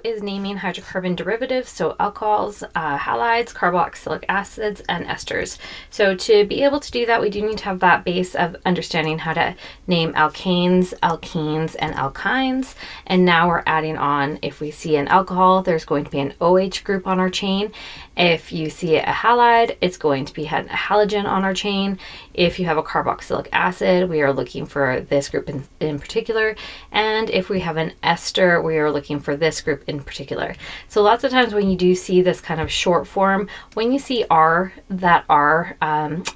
is naming hydrocarbon derivatives, so alcohols, halides, carboxylic acids, and esters. So to be able to do that, we do need to have that base of understanding how to name alkanes, alkenes, and alkynes. And now we're adding on, if we see an alcohol, there's going to be an OH group on our chain. If you see a halide, it's going to be a halogen on our chain. If you have a carboxylic acid, we are looking for this group in particular. And if we have an ester, we are looking for this group in particular. So lots of times when you do see this kind of short form, when you see R, that R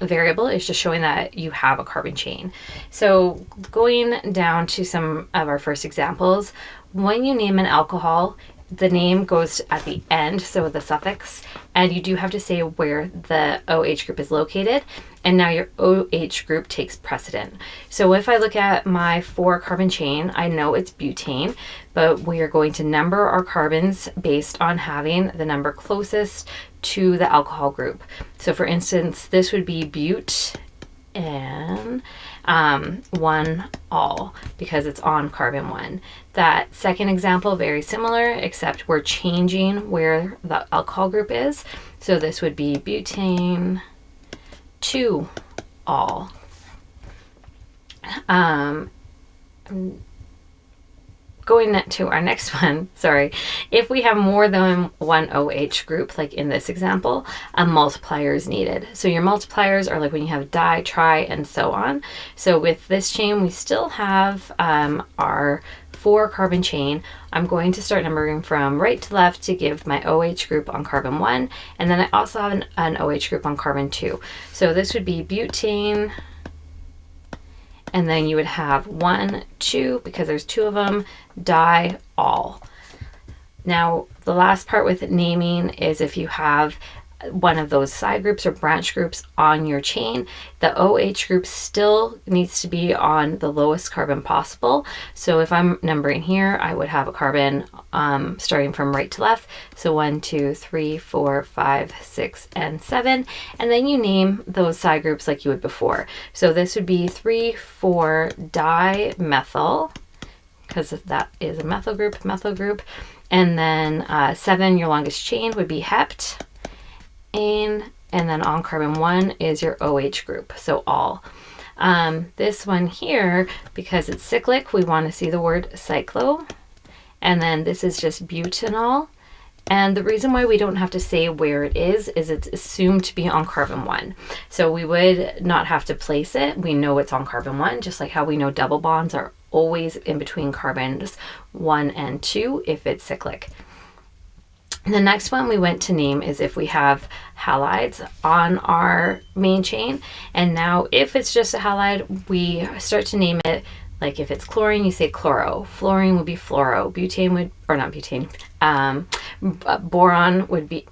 variable is just showing that you have a carbon chain. So going down to some of our first examples, when you name an alcohol, the name goes at the end, so the suffix, and you do have to say where the OH group is located, and now your OH group takes precedent. So if I look at my 4-carbon chain, I know it's butane, but we are going to number our carbons based on having the number closest to the alcohol group. So for instance, this would be bute and 1 all, because it's on carbon 1. That second example, very similar, except we're changing where the alcohol group is. So this would be butane 2 all. Going to our next one, sorry, if we have more than one OH group, like in this example, a multiplier is needed. So your multipliers are like when you have di, tri, and so on. So with this chain, we still have our 4-carbon chain. I'm going to start numbering from right to left to give my OH group on carbon 1, and then I also have an OH group on carbon 2. So this would be butane, and then you would have 1, 2, because there's 2 of them, di, all. Now, the last part with naming is if you have one of those side groups or branch groups on your chain, the OH group still needs to be on the lowest carbon possible. So if I'm numbering here, I would have a carbon starting from right to left. So 1, 2, 3, 4, 5, 6, and 7. And then you name those side groups like you would before. So this would be 3, 4 dimethyl, because that is a methyl group. And then 7, your longest chain, would be hept. And then on carbon 1 is your OH group, so all. This one here, because it's cyclic, we want to see the word cyclo. And then this is just butanol. And the reason why we don't have to say where it is it's assumed to be on carbon 1. So we would not have to place it. We know it's on carbon 1, just like how we know double bonds are always in between carbons 1 and 2 if it's cyclic. The next one we went to name is if we have halides on our main chain. And now if it's just a halide, we start to name it, like if it's chlorine, you say chloro. Fluorine would be fluoro. Butane would, or not butane, boron would be,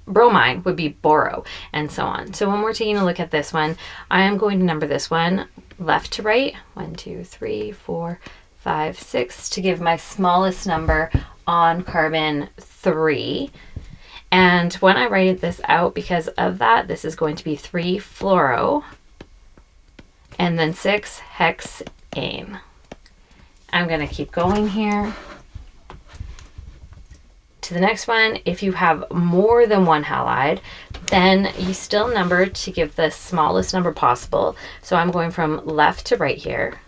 bromine would be boro, and so on. So when we're taking a look at this one, I am going to number this one left to right. 1, 2, 3, 4, 5, 6 to give my smallest number on carbon 3. And when I write this out, because of that, this is going to be 3 fluoro and then 6 hexane. I'm going to keep going here to the next one. If you have more than one halide, then you still number to give the smallest number possible. So I'm going from left to right here.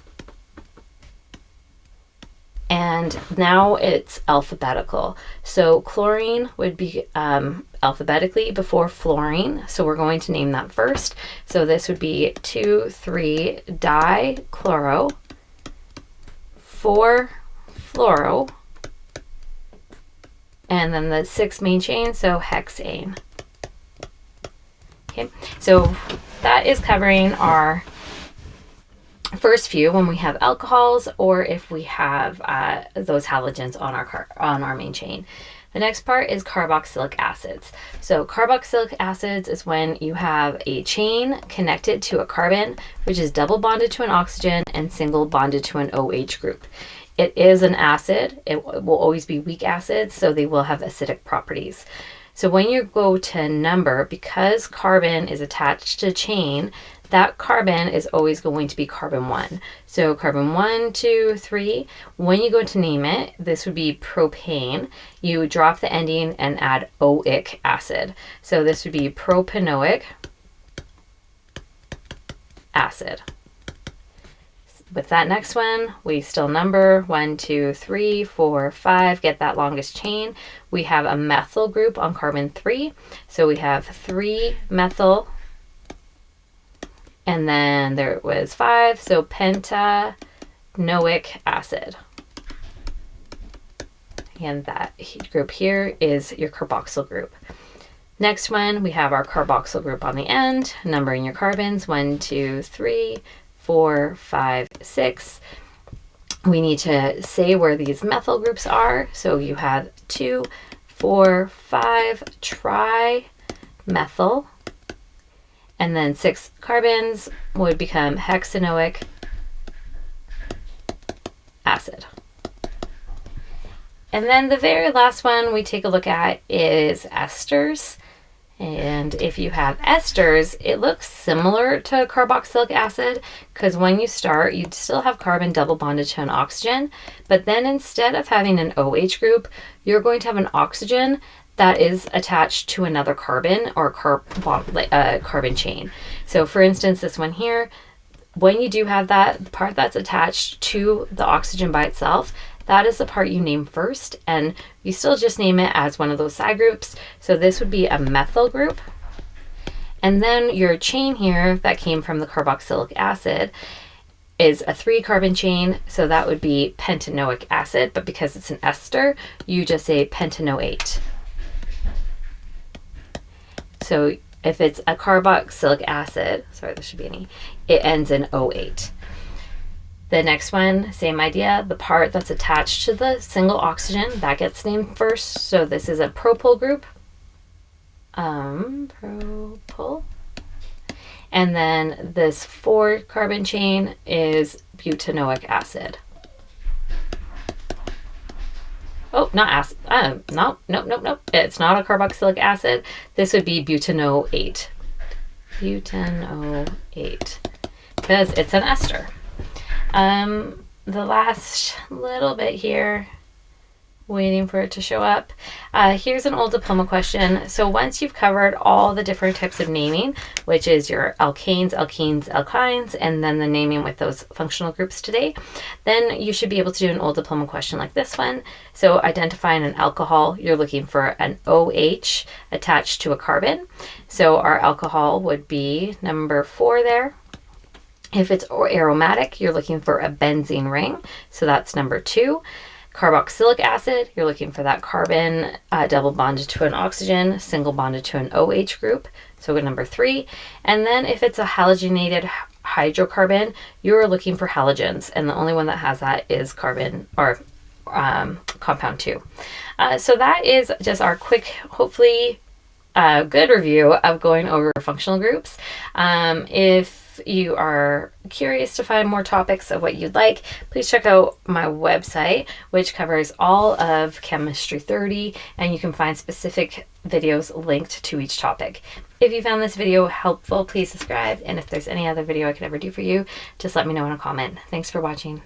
And now it's alphabetical. So chlorine would be alphabetically before fluorine. So we're going to name that first. So this would be 2, 3 dichloro, 4 fluoro, and then the 6 main chain, so hexane. Okay, so that is covering our first few when we have alcohols or if we have those halogens on our main chain. The next part is carboxylic acids. So carboxylic acids is when you have a chain connected to a carbon, which is double bonded to an oxygen and single bonded to an OH group. It is an acid. It will always be weak acids, so they will have acidic properties. So when you go to number, because carbon is attached to chain, that carbon is always going to be carbon 1. So carbon 1, 2, 3. When you go to name it, this would be propane. You drop the ending and add oic acid. So this would be propanoic acid. With that next one, we still number 1, 2, 3, 4, 5, get that longest chain. We have a methyl group on carbon 3. So we have 3 methyl, and then there was 5, so pentanoic acid. And that group here is your carboxyl group. Next one, we have our carboxyl group on the end, numbering your carbons, 1, 2, 3, 4, 5, 6. We need to say where these methyl groups are. So you have 2, 4, 5 trimethyl, and then 6 carbons would become hexanoic acid. And then the very last one we take a look at is esters. And if you have esters, it looks similar to carboxylic acid, because when you start, you'd still have carbon double bonded to an oxygen, but then instead of having an OH group, you're going to have an oxygen that is attached to another carbon or carbon chain. So for instance, this one here, when you do have that, the part that's attached to the oxygen by itself, that is the part you name first, and you still just name it as one of those side groups. So this would be a methyl group. And then your chain here that came from the carboxylic acid is a 3 carbon chain, so that would be pentanoic acid, but because it's an ester, you just say pentanoate. So if it's a carboxylic acid, sorry, there should be an E, it ends in O8. The next one, same idea, the part that's attached to the single oxygen, that gets named first. So this is a propyl group. Propyl. And then this 4 carbon chain is butanoic acid. Oh, not acid. Nope. It's not a carboxylic acid. This would be butanoate. Butanoate. Because it's an ester. The last little bit here, waiting for it to show up. Here's an old diploma question. So once you've covered all the different types of naming, which is your alkanes, alkenes, alkynes, and then the naming with those functional groups today, then you should be able to do an old diploma question like this one. So identifying an alcohol, you're looking for an OH attached to a carbon. So our alcohol would be number 4 there. If it's aromatic, you're looking for a benzene ring. So that's number 2. Carboxylic acid, you're looking for that carbon double bonded to an oxygen, single bonded to an OH group. So number 3. And then if it's a halogenated hydrocarbon, you're looking for halogens. And the only one that has that is carbon or compound 2. So that is just our quick, hopefully good review of going over functional groups. If you are curious to find more topics of what you'd like, please check out my website, which covers all of Chemistry 30, and you can find specific videos linked to each topic. If you found this video helpful, please subscribe, and if there's any other video I could ever do for you, just let me know in a comment. Thanks for watching.